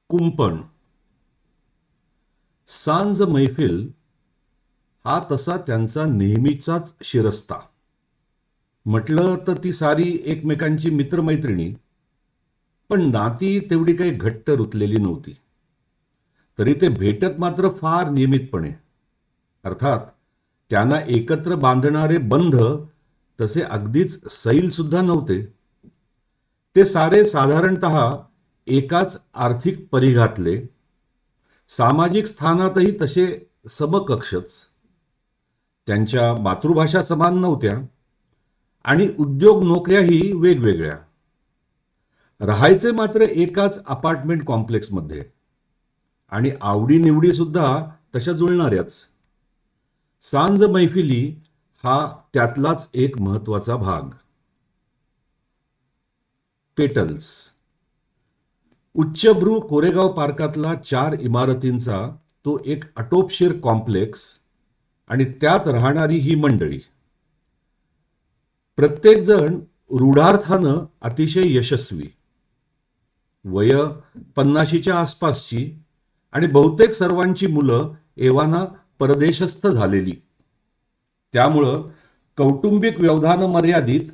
कुंपण. सांज मैफिल हा तसा त्यांचा नेहमीचाच शिरस्ता. म्हटलं तर ती सारी एकमेकांची मित्रमैत्रिणी, पण नाती तेवढी काही घट्ट रुतलेली नव्हती. तरी ते भेटत मात्र फार नियमितपणे. अर्थात त्यांना एकत्र बांधणारे बंध तसे अगदीच सैल सुद्धा नव्हते. ते सारे साधारणतः एकाच आर्थिक परिघातले, सामाजिक स्थानातही तसे समकक्षच. त्यांच्या मातृभाषा समान नव्हत्या आणि उद्योग नोकऱ्याही वेगवेगळ्या. राहायचे मात्र एकाच अपार्टमेंट कॉम्प्लेक्समध्ये आणि आवडीनिवडी सुद्धा तशा जुळणाऱ्याच. सांज मैफिली हा त्यातलाच एक महत्वाचा भाग. पेटल्स. उच्चभ्रू कोरेगाव पार्कातला 4 इमारतींचा तो एक अटोपशीर कॉम्प्लेक्स आणि त्यात राहणारी ही मंडळी. प्रत्येकजण रूढार्थानं अतिशय यशस्वी, वय 50च्या आसपासची आणि बहुतेक सर्वांची मुलं एव्हाना परदेशस्थ झालेली. त्यामुळं कौटुंबिक व्यवधानं मर्यादित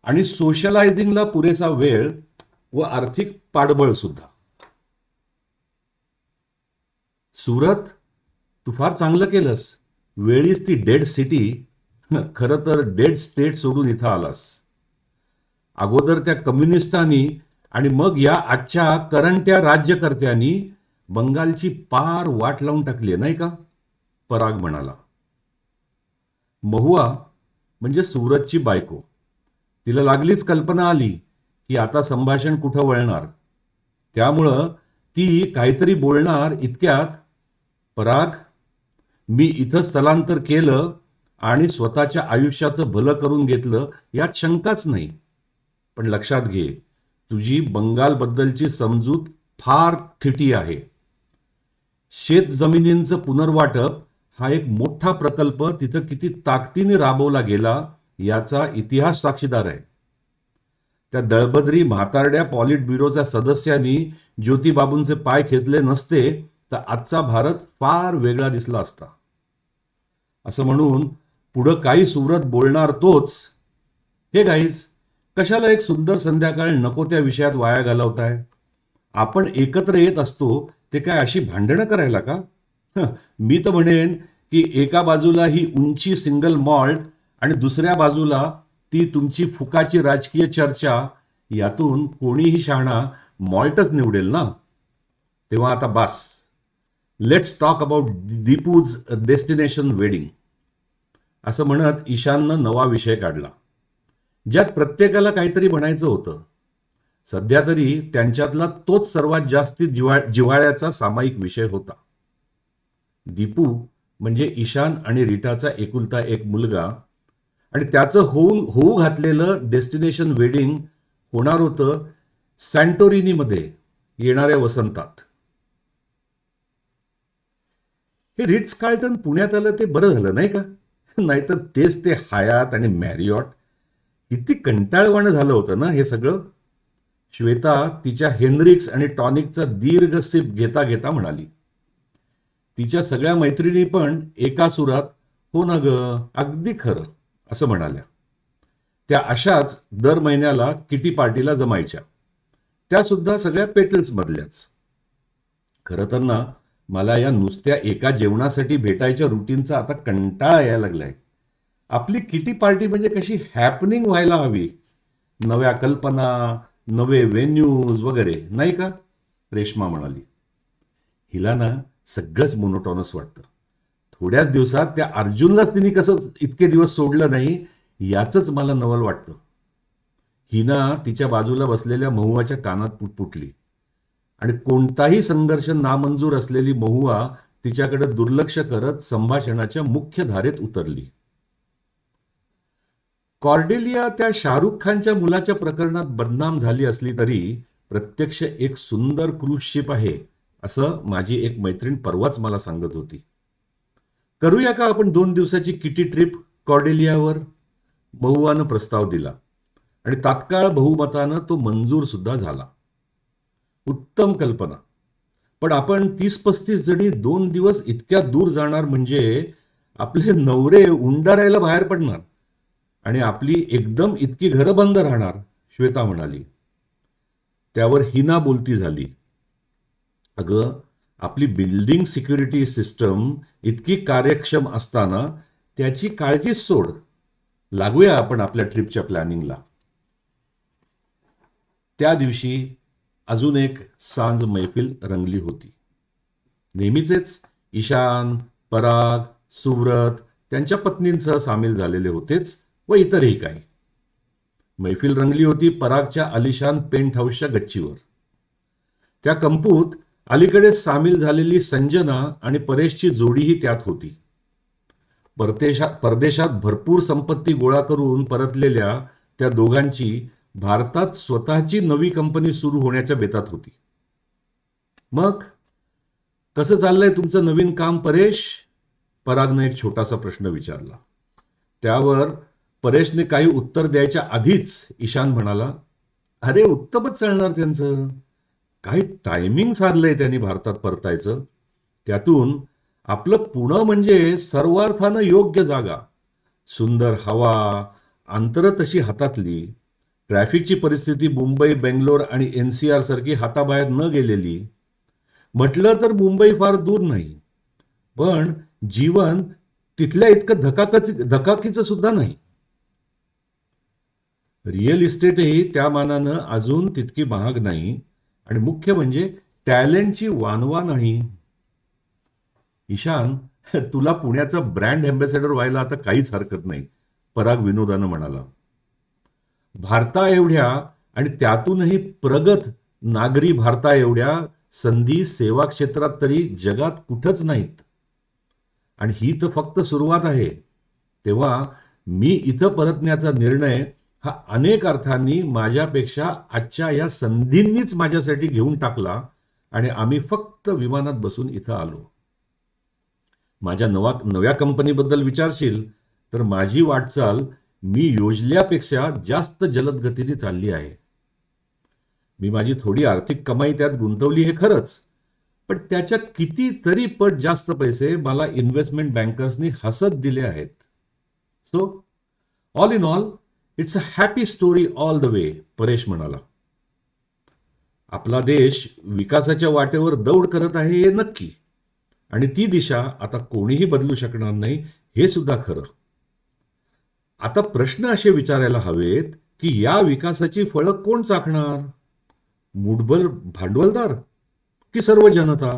आणि सोशलायझिंगला पुरेसा वेळ व आर्थिक पाठबळ सुद्धा. सुरत, तू फार चांगलं केलंस. वेळीच ती डेड सिटी, खरं तर डेड स्टेट सोडून इथं आलास. अगोदर त्या कम्युनिस्टांनी आणि मग या आजच्या करंट्या राज्यकर्त्यांनी बंगालची पार वाट लावून टाकली नाही का? पराग म्हणाला. महुआ म्हणजे सुरतची बायको. तिला लागलीच कल्पना आली की आता संभाषण कुठं वळणार. त्यामुळं ती काहीतरी बोलणार इतक्यात, पराग, मी इथं स्थलांतर केलं आणि स्वतःच्या आयुष्याचं भलं करून घेतलं यात शंकाच नाही. पण लक्षात घे, तुझी बंगालबद्दलची समजूत फार थिटी आहे. शेत जमिनींचं पुनर्वाटप हा एक मोठा प्रकल्प तिथं किती ताकदीने राबवला गेला याचा इतिहास साक्षीदार आहे. त्या दळबद्री म्हातारड्या पॉलिट ब्युरोच्या सदस्यांनी ज्योतिबाबूंचे पाय खेचले नसते तर आजचा भारत फार वेगळा दिसला असता. असं म्हणून पुढं काही सुरत बोलणार तोच. हे गाईज, कशाला एक सुंदर संध्याकाळ नको त्या विषयात वाया घालवताय? आपण एकत्र येत असतो ते काय अशी भांडणं करायला का? मी तर म्हणेन की एका बाजूला ही उंची सिंगल मॉल्ट आणि दुसऱ्या बाजूला ती तुमची फुकाची राजकीय चर्चा. यातून कोणीही शहाणा मॉल्टच निवडेल ना. तेव्हा आता बास. Let's talk about Deepu's destination wedding. असं म्हणत ईशाननं नवा विषय काढला, ज्यात प्रत्येकाला काहीतरी म्हणायचं होतं. सध्या तरी त्यांच्यातला तोच सर्वात जास्ती जिव्हाळ्याचा सामायिक विषय होता. दीपू म्हणजे ईशान आणि रीटाचा एकुलता एक मुलगा आणि त्याचं होऊ घातलेलं डेस्टिनेशन वेडिंग होणार होतं सॅन्टोरिनीमध्ये येणाऱ्या वसंतात. हे रिट्स कार्ल्टन पुण्यात आलं ते बरं झालं नाही का? नाहीतर तेच ते हयात आणि मॅरिऑट. किती कंटाळवाणं झालं होतं ना हे सगळं. श्वेता तिच्या हेनरिक्स आणि टॉनिकचा दीर्घ सिप घेता घेता म्हणाली. तिच्या सगळ्या मैत्रिणी पण एका सुरात हो ना ग, अगदी खरं असं म्हणाल्या. त्या अशाच दर महिन्याला किटी पार्टीला जमायच्या. त्या सुद्धा सगळ्या पेटल्स मधल्याच. खरं तर ना, मला या नुसत्या एका जेवणासाठी भेटायच्या रुटीनचा आता कंटाळा यायला लागलाय. आपली किटी पार्टी म्हणजे कशी हॅपनिंग व्हायला हवी. नव्या कल्पना, नवे व्हेन्यूज वगैरे, नाही का? रेश्मा म्हणाली. हिला ना सगळंच मोनोटॉनस वाटतं. थोड्याच दिवसात त्या अर्जुनलाच तिने कसं इतके दिवस सोडलं नाही याचंच मला नवल वाटतं. हिना तिच्या बाजूला बसलेल्या महुआच्या कानात पुटपुटली आणि कोणताही संघर्ष नामंजूर असलेली महुआ तिच्याकडे दुर्लक्ष करत संभाषणाच्या मुख्य धारेत उतरली. कॉर्डेलिया त्या शाहरुख खानच्या मुलाच्या प्रकरणात बदनाम झाली असली तरी प्रत्यक्ष एक सुंदर क्रूज शिप आहे असं माझी एक मैत्रीण परवाच मला सांगत होती. करूया का आपण 2 दिवसाची किटी ट्रिप कॉर्डेलियावर? महुआनं प्रस्ताव दिला आणि तात्काळ बहुमतानं तो मंजूर सुद्धा झाला. उत्तम कल्पना. पण आपण 30-35 जणी 2 दिवस इतक्या दूर जाणार म्हणजे आपले नवरे उंडारायला बाहेर पडणार आणि आपली एकदम इतकी घरं बंद राहणार, श्वेता म्हणाली. त्यावर हिना बोलती झाली. अगं, आपली बिल्डिंग सिक्युरिटी सिस्टम इतकी कार्यक्षम असताना त्याची काळजीच सोड. लागूया आपण आपल्या ट्रिपच्या प्लॅनिंगला. त्या दिवशी अजून एक सांज मैफिल रंगली होती. नेहमीचेच ईशान, पराग, सुव्रत त्यांच्या पत्नींसह सामील झालेले होतेच व इतरही काही. मैफिल रंगली होती परागच्या आलिशान पेंट हाऊसच्या गच्चीवर. त्या कंपूत अलीकडे सामील झालेली संजना आणि परेशची जोडीही त्यात होती. परदेशात भरपूर संपत्ती गोळा करून परतलेल्या त्या दोघांची भारतात स्वतःची नवी कंपनी सुरू होण्याच्या बेतात होती. मग कसं चाललंय तुमचं नवीन काम परेश? परागने एक छोटासा प्रश्न विचारला. त्यावर परेशने काही उत्तर द्यायच्या आधीच ईशान म्हणाला, अरे उत्तमच चालणार त्यांचं. काही टायमिंग साधलंय त्यांनी भारतात परतायचं. त्यातून आपलं पुणे म्हणजे सर्वार्थानं योग्य जागा. सुंदर हवा, अंतरं तशी हातातली, ट्रॅफिकची परिस्थिती मुंबई, बेंगलोर आणि NCR सारखी हाताबाहेर न गेलेली. म्हटलं तर मुंबई फार दूर नाही, पण जीवन तिथल्या इतकं धकाकीचं सुद्धा नाही. रिअल इस्टेटही त्या मानानं अजून तितकी महाग नाही आणि मुख्य म्हणजे टॅलेंटची वानवा नाही. ईशान, तुला पुण्याचा ब्रँड अँबॅसेडर व्हायला आता काहीच हरकत नाही, पराग विनोदानं म्हणाला. भारता एवढ्या आणि त्यातूनही प्रगत नागरी भारता एवढ्या संधी सेवा क्षेत्रात तरी जगात कुठंच नाहीत. आणि ही तर फक्त सुरुवात आहे. तेव्हा मी इथं परतण्याचा निर्णय हा अनेक अर्थांनी माझ्यापेक्षा आजच्या या संधींनीच माझ्यासाठी घेऊन टाकला आणि आम्ही फक्त विमानात बसून इथं आलो. माझ्या नव्या कंपनीबद्दल विचारशील तर माझी वाटचाल मी योजल्यापेक्षा जास्त जलद गतीने चालली आहे. मी माझी थोडी आर्थिक कमाई त्यात गुंतवली हे खरंच, पण त्याच्या कितीतरी पट जास्त पैसे मला इन्व्हेस्टमेंट बँकर्सनी हसत दिले आहेत. So all in all it's a happy story all the way, Paresh म्हणाला. आपला देश विकासाच्या वाटेवर दौड करत आहे हे नक्की, आणि ती दिशा आता कोणीही बदलू शकणार नाही हे सुद्धा खरं. आता प्रश्न असे विचारायला हवेत की या विकासाची फळं कोण चाखणार? मुठभर भांडवलदार की सर्व जनता?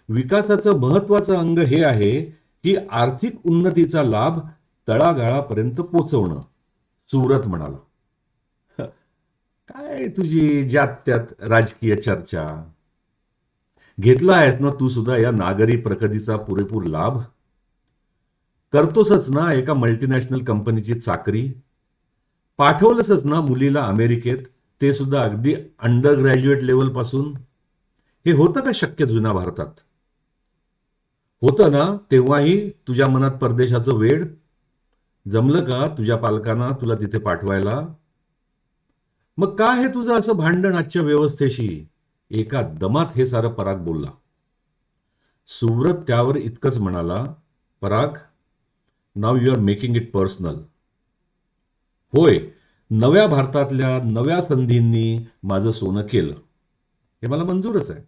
विकासाचं महत्वाचं अंग हे आहे की आर्थिक उन्नतीचा लाभ तळागाळापर्यंत पोचवणं, सुव्रत म्हणाला. काय तुझी ज्यात त्यात राजकीय चर्चा? घेतला आहेस ना तू सुद्धा या नागरी प्रगतीचा पुरेपूर लाभ? करतोसच ना एका मल्टीनॅशनल कंपनीची चाकरी? पाठवलंसच ना मुलीला अमेरिकेत, ते सुद्धा अगदी अंडर ग्रॅज्युएट लेवल पासून? हे होतं का शक्य जुन्या भारतात? होतं ना तेव्हाही तुझ्या मनात परदेशाचं वेड? जमलं का तुझ्या पालकांना तुला तिथे पाठवायला? मग काय हे तुझं असं भांडण आजच्या व्यवस्थेशी? एका दमात हे सारं पराग बोलला. सुव्रत त्यावर इतकंच म्हणाला, Parag, now you are making it personal. होय, नव्या भारतातल्या नव्या संधींनी माझं सोनं केलं, हे मला मंजूरच आहे.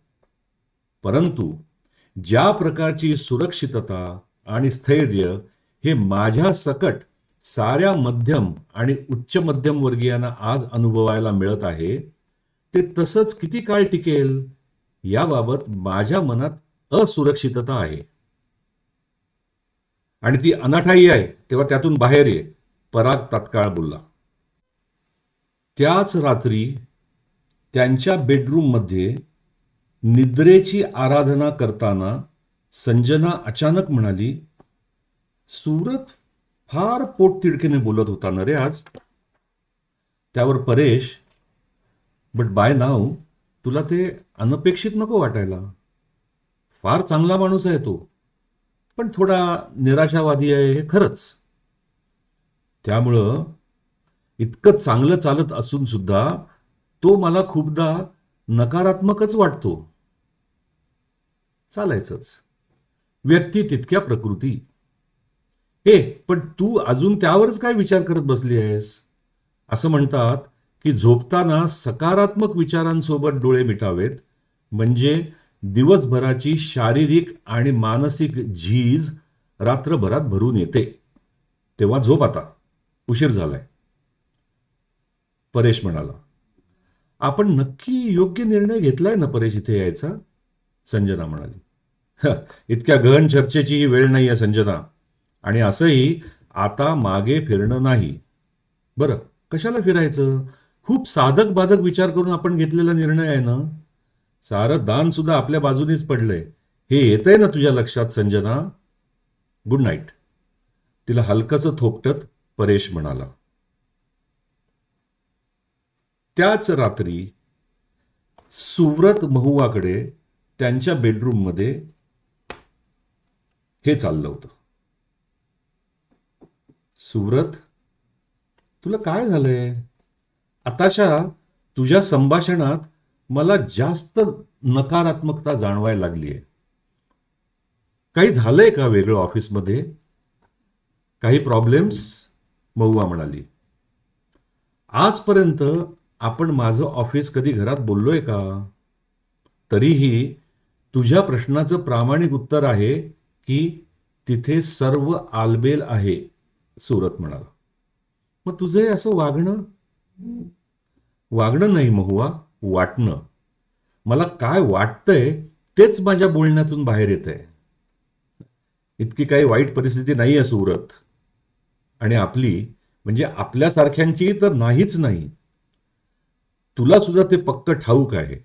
परंतु ज्या प्रकारची सुरक्षितता आणि स्थैर्य हे माझ्या सकट साऱ्या मध्यम आणि उच्च मध्यम वर्गीयांना आज अनुभवायला मिळत आहे, ते तसंच किती काळ टिकेल याबाबत माझ्या मनात असुरक्षितता आहे. आणि ती अनाठाई आहे, तेव्हा त्यातून बाहेर ये, पराग तात्काळ बोलला. त्याच रात्री त्यांच्या बेडरूममध्ये निद्रेची आराधना करताना संजना अचानक म्हणाली, सुव्रत फार पोटतिडकीने बोलत होता ना रे आज. त्यावर परेश, बट बाय नाव तुला ते अनपेक्षित नको वाटायला. फार चांगला माणूस आहे तो, पण थोडा निराशावादी आहे हे खरंच. त्यामुळं इतकं चांगलं चालत असून सुद्धा तो मला खूपदा नकारात्मकच वाटतो. चालायचंच. व्यक्ती तितक्या प्रकृती. पण तू अजून त्यावरच काय विचार करत बसली आहेस? असं म्हणतात की झोपताना सकारात्मक विचारांसोबत डोळे मिटावेत, म्हणजे दिवसभराची शारीरिक आणि मानसिक झीज रात्रभरात भरून येते. तेव्हा झोप आता, उशीर झालाय. परेश म्हणाला. आपण नक्की योग्य निर्णय घेतलाय ना परेश इथे यायचा? संजना म्हणाली. इतक्या गहन चर्चेची ही वेळ नाहीये संजना. आणि असंही आता मागे फिरणं नाही. बरं, कशाला फिरायचं? खूप साधक बाधक विचार करून आपण घेतलेला निर्णय आहे ना. सारं दान सुद्धा आपल्या बाजूनेच पडलंय, हे येतंय ना तुझ्या लक्षात संजना? Good night. तिला हलकंसं थोपटत परेश म्हणाला. त्याच रात्री सुव्रत महुवाकडे त्यांच्या बेडरूममध्ये हे चाललं होतं. सुव्रत, तुला काय झालंय? आताशा तुझ्या संभाषणात मला जास्त नकारात्मकता जाणवायला लागलीय. काही झालंय का वेगळं ऑफिसमध्ये? काही प्रॉब्लेम्स? महुआ म्हणाली. आजपर्यंत आपण माझं ऑफिस कधी घरात बोललोय का? तरीही तुझ्या प्रश्नाचं प्रामाणिक उत्तर आहे की तिथे सर्व आलबेल आहे, सुरत म्हणाला. मग तुझं हे असं वागणं? वागणं नाही महुआ, वाटणं. मला काय वाटतंय तेच माझ्या बोलण्यातून बाहेर येतंय. इतकी काही वाईट परिस्थिती नाही आहे सुरत. आणि आपली म्हणजे आपल्यासारख्यांची तर नाहीच नाही. तुला सुद्धा ते पक्क ठाऊक आहे.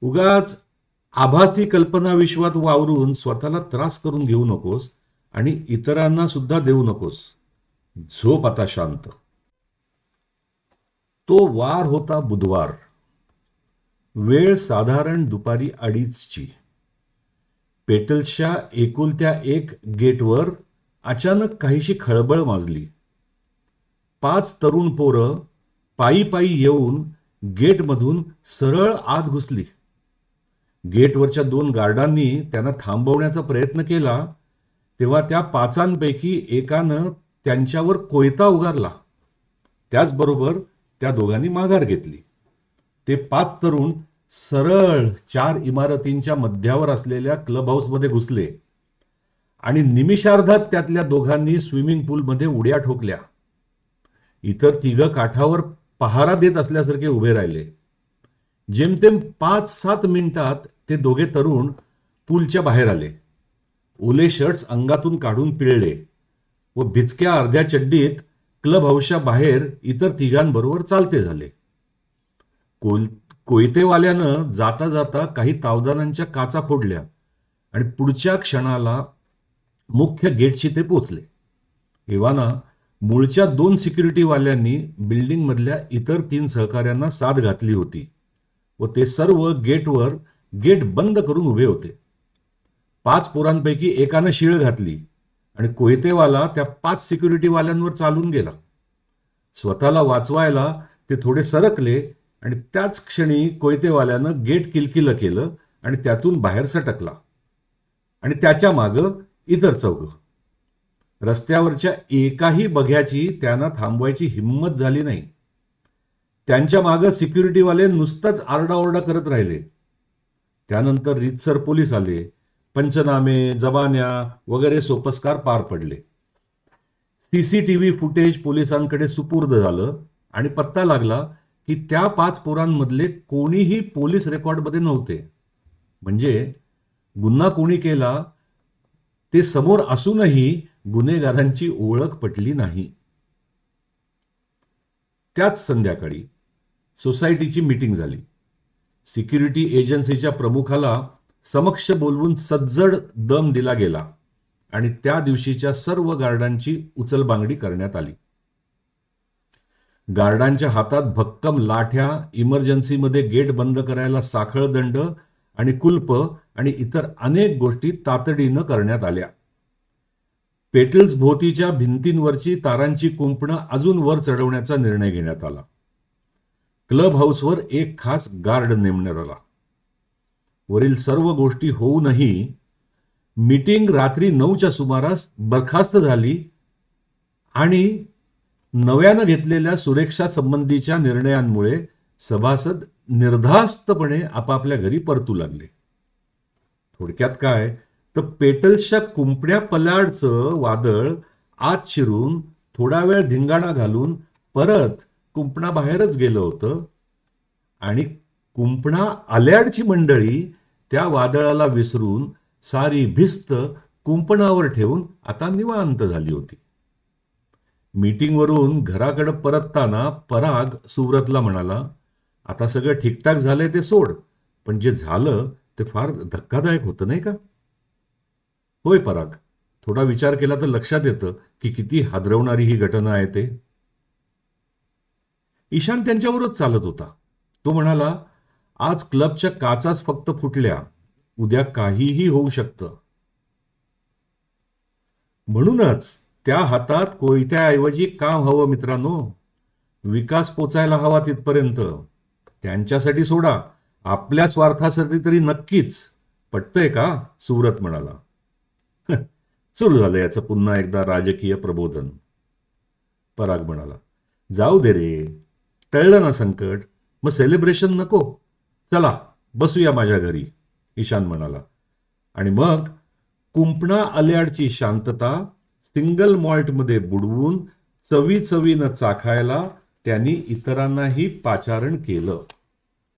उगाच आभासी कल्पना विश्वात वावरून स्वतःला त्रास करून घेऊ नकोस आणि इतरांना सुद्धा देऊ नकोस. झोप आता शांत. तो वार होता बुधवार. वेळ साधारण दुपारी 2:30ची. पेटल्सच्या एकुलत्या एक गेटवर अचानक काहीशी खळबळ माजली. 5 तरुण पोरं पायी पायी येऊन गेटमधून सरळ आत घुसली. गेटवरच्या 2 गार्डांनी त्यांना थांबवण्याचा प्रयत्न केला, तेव्हा त्या 5 एकानं त्यांच्यावर कोयता उगारला. त्याचबरोबर त्या दोघांनी माघार घेतली. ते 5 तरुण सरळ 4 इमारतींच्या मध्यावर असलेल्या क्लब हाऊसमध्ये घुसले आणि निमिषार्धात त्यातल्या दोघांनी स्विमिंग पूलमध्ये उड्या ठोकल्या. इतर 3 काठावर पहारा देत असल्यासारखे उभे राहिले. जेमतेम 5-7 मिनिटात ते दोघे तरुण पूलच्या बाहेर आले. ओले शर्ट्स अंगातून काढून पिळले व भिजक्या अर्ध्या चड्डीत क्लब हाऊसच्या बाहेर इतर 3 चालते झाले. कोयतेवाल्यानं जाता जाता काही तावदानांच्या काचा फोडल्या आणि पुढच्या क्षणाला मुख्य गेटशी ते पोचले. एव्हाना मूळच्या 2 सिक्युरिटीवाल्यांनी बिल्डिंगमधल्या इतर 3 सहकाऱ्यांना साथ घातली होती व ते सर्व गेटवर गेट बंद करून उभे होते. 5 पोरांपैकी एकानं शीळ घातली आणि कोयतेवाला त्या 5 सिक्युरिटीवाल्यांवर चालून गेला. स्वतःला वाचवायला ते थोडे सरकले आणि त्याच क्षणी कोयतेवाल्यानं गेट किलकिलं केलं आणि त्यातून बाहेर सटकला. आणि त्याच्या मागं इतर 4. रस्त्यावरच्या एकाही बघ्याची त्यांना थांबवायची हिंमत झाली नाही. त्यांच्या मागं सिक्युरिटीवाले नुसतंच आरडाओरडा करत राहिले. त्यानंतर रीतसर पोलीस आले. पंचनामे, जबान्या वगैरे सोपस्कार पार पडले. सीसीटीव्ही फुटेज पोलिसांकडे सुपूर्द झालं आणि पत्ता लागला की त्या 5 पोरांमधले कोणीही पोलीस रेकॉर्डमध्ये नव्हते. म्हणजे गुन्हा कोणी केला ते समोर असूनही गुन्हेगारांची ओळख पटली नाही. त्याच संध्याकाळी सोसायटीची मीटिंग झाली. सिक्युरिटी एजन्सीच्या प्रमुखाला समक्ष बोलवून सज्जड दम दिला गेला आणि त्या दिवशीच्या सर्व गार्डांची उचलबांगडी करण्यात आली. गार्डांच्या हातात भक्कम लाठ्या, इमर्जन्सीमध्ये गेट बंद करायला साखळ दंड आणि कुल्प आणि इतर अनेक गोष्टी तातडीनं करण्यात आल्या. पेटल्स भोवतीच्या भिंतींवरची तारांची कुंपणं अजून वर चढवण्याचा निर्णय घेण्यात आला. क्लब हाऊसवर एक खास गार्ड नेमण्यात आला. वरील सर्व गोष्टी होऊनही मीटिंग रात्री 9च्या सुमारास बरखास्त झाली आणि नव्यानं घेतलेल्या सुरक्षा संबंधीच्या निर्णयांमुळे सभासद निर्धास्तपणे आपापल्या घरी परतू लागले. थोडक्यात काय, तर पेटल्सच्या कुंपण्या पलाडचं वादळ आत शिरून थोडा वेळ धिंगाणा घालून परत कुंपणाबाहेरच गेलं होतं आणि कुंपणा आल्याडची मंडळी त्या वादळाला विसरून सारी भिस्त कुंपणावर ठेवून आता निवांत झाली होती. मीटिंगवरून घराकडे परतताना पराग सुव्रतला म्हणाला, आता सगळं ठीकठाक झालंय ते सोड, पण जे झालं ते फार धक्कादायक होतं नाही का? होय पराग, थोडा विचार केला तर लक्षात येतं की किती हादरवणारी ही घटना आहे ते. ईशान त्यांच्यावरच चालत होता. तो म्हणाला, आज क्लबच्या काचाच फक्त फुटल्या, उद्या काहीही होऊ शकतं. म्हणूनच त्या हातात कोयत्याऐवजी काम हवं मित्रांनो. विकास पोचायला हवा तिथपर्यंत. त्यांच्यासाठी सोडा, आपल्या स्वार्थासाठी तरी नक्कीच. पटतंय का? सुव्रत म्हणाला. सुरू झालं याचं पुन्हा एकदा राजकीय प्रबोधन. पराग म्हणाला, जाऊ दे रे, टळलं ना संकट, मग सेलिब्रेशन नको. चला बसूया माझ्या घरी, ईशान म्हणाला. आणि मग कुंपणा आल्याडची शांतता सिंगल मॉल्टमध्ये बुडवून चवी चवीनं चाखायला त्यांनी इतरांनाही पाचारण केलं.